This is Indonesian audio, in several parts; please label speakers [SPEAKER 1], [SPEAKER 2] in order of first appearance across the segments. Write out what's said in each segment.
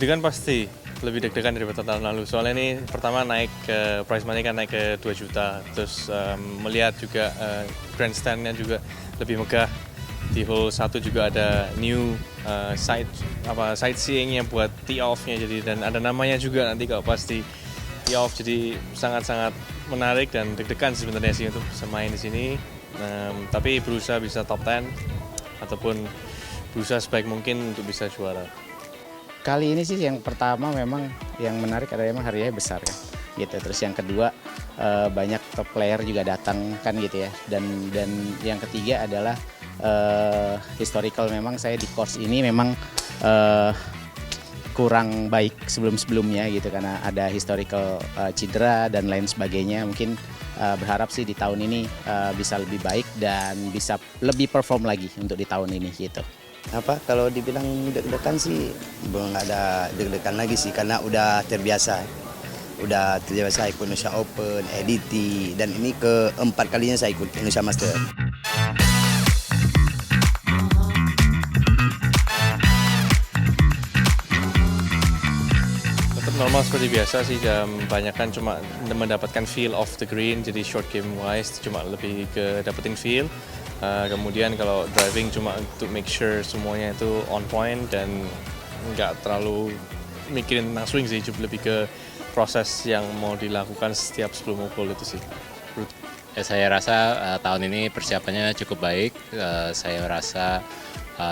[SPEAKER 1] Deg-degan pasti, lebih deg-degan daripada tahun lalu. Soalnya ini pertama naik ke prize money kan naik ke 2 juta. Terus melihat juga grandstand-nya juga lebih megah. Di hole 1 juga ada new sightseeing-nya buat tee off-nya jadi, dan ada namanya juga nanti kalau pasti tee off, jadi sangat-sangat menarik dan deg-degan sebenarnya sih untuk bisa main di sini. Tapi berusaha bisa top 10 ataupun berusaha sebaik mungkin untuk bisa juara.
[SPEAKER 2] Kali ini sih yang pertama memang yang menarik adalah memang hadiahnya besar kan, gitu. Terus yang kedua banyak top player juga datang kan gitu ya. Dan yang ketiga adalah historical, memang saya di course ini memang kurang baik sebelum-sebelumnya gitu karena ada historical cedera dan lain sebagainya. Mungkin berharap sih di tahun ini bisa lebih baik dan bisa lebih perform lagi untuk di tahun ini gitu.
[SPEAKER 3] Kalau dibilang deg-degan sih belum ada deg-degan lagi sih karena udah terbiasa ikut Indonesia Open, EDT, dan ini keempat kalinya saya ikut Indonesia Master.
[SPEAKER 1] Tetap normal seperti biasa sih, kebanyakan cuma mendapatkan feel of the green, jadi short game wise cuma lebih ke dapetin feel. Kemudian kalau driving cuma untuk make sure semuanya itu on point dan nggak terlalu mikirin tentang swing sih, cuma lebih ke proses yang mau dilakukan setiap sebelum mukul itu sih.
[SPEAKER 4] Ya, saya rasa tahun ini persiapannya cukup baik. Saya rasa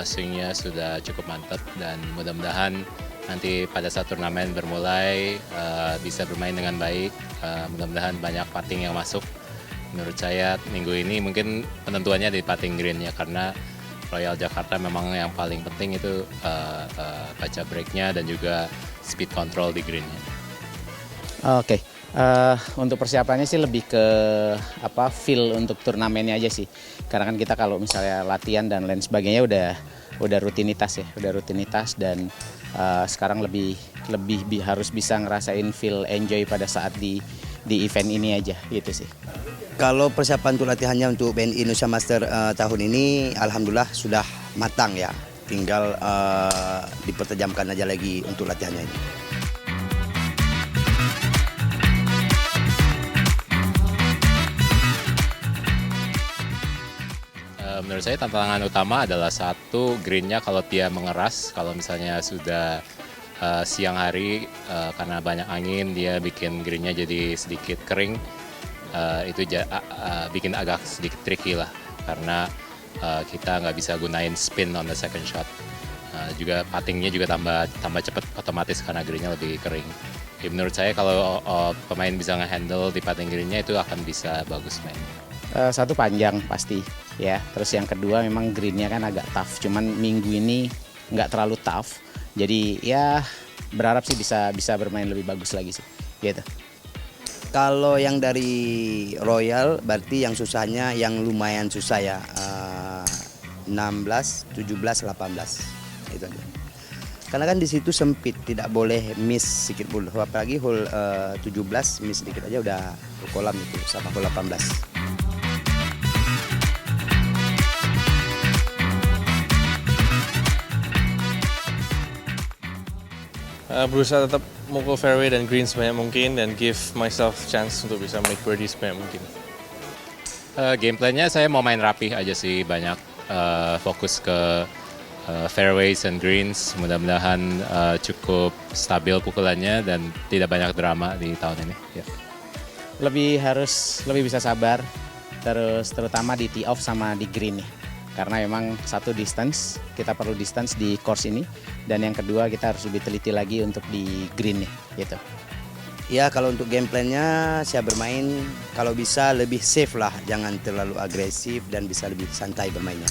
[SPEAKER 4] swingnya sudah cukup mantap dan mudah-mudahan nanti pada saat turnamen bermulai bisa bermain dengan baik. Mudah-mudahan banyak putting yang masuk. Menurut saya minggu ini mungkin penentuannya di putting green-nya karena Royal Jakarta memang yang paling penting itu baca break-nya dan juga speed control di green-nya.
[SPEAKER 2] Oke. Untuk persiapannya sih lebih ke feel untuk turnamennya aja sih. Karena kan kita kalau misalnya latihan dan lain sebagainya udah rutinitas dan sekarang lebih harus bisa ngerasain feel enjoy pada saat di event ini aja gitu sih.
[SPEAKER 3] Kalau persiapan untuk latihannya untuk BNI Indonesia Master tahun ini alhamdulillah sudah matang ya. Tinggal dipertajamkan aja lagi untuk latihannya ini.
[SPEAKER 4] Menurut saya tantangan utama adalah satu, green-nya kalau dia mengeras, kalau misalnya sudah siang hari karena banyak angin dia bikin green-nya jadi sedikit kering, itu bikin agak sedikit tricky lah karena kita nggak bisa gunain spin on the second shot. Juga puttingnya juga tambah cepat otomatis karena green-nya lebih kering. Ya, menurut saya kalau pemain bisa nge-handle di putting green-nya itu akan bisa bagus main.
[SPEAKER 2] Satu panjang pasti ya, terus yang kedua memang greennya kan agak tough, cuman minggu ini nggak terlalu tough, jadi ya berharap sih bisa bermain lebih bagus lagi sih gitu.
[SPEAKER 3] Kalau yang dari Royal berarti yang susahnya yang lumayan susah ya, 16, 17, 18 itu aja. Karena kan di situ sempit, tidak boleh miss sedikit pun, apalagi hole 17 miss sedikit aja udah kolam itu sama hole 18.
[SPEAKER 1] Berusaha tetap mukul fairway dan green sebanyak mungkin dan give myself chance untuk bisa make birdie sebanyak mungkin.
[SPEAKER 4] Game plan-nya saya mau main rapih aja sih, banyak fokus ke fairways and greens, mudah-mudahan cukup stabil pukulannya dan tidak banyak drama di tahun ini. Ya.
[SPEAKER 2] Harus lebih bisa sabar, terutama di tee off sama di green ya. Karena memang satu distance, kita perlu distance di course ini, dan yang kedua kita harus lebih teliti lagi untuk di green nih gitu.
[SPEAKER 3] Ya kalau untuk game plan-nya saya bermain kalau bisa lebih safe lah, jangan terlalu agresif dan bisa lebih santai bermainnya.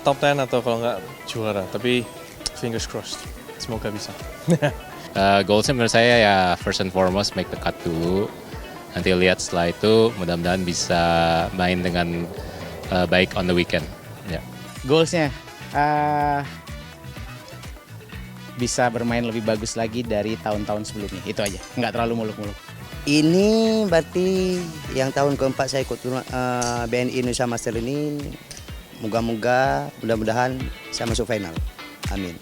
[SPEAKER 1] Top 10 atau kalau nggak juara, tapi fingers crossed, semoga bisa.
[SPEAKER 4] Goalsnya menurut saya ya first and foremost make the cut dulu. Nanti lihat setelah itu mudah-mudahan bisa main dengan baik on the weekend. Ya.
[SPEAKER 2] Goalsnya bisa bermain lebih bagus lagi dari tahun-tahun sebelumnya, itu aja. Nggak terlalu muluk-muluk.
[SPEAKER 3] Ini berarti yang tahun keempat saya ikut BNI Indonesia Master ini. Moga-moga, mudah-mudahan saya masuk final. Amin.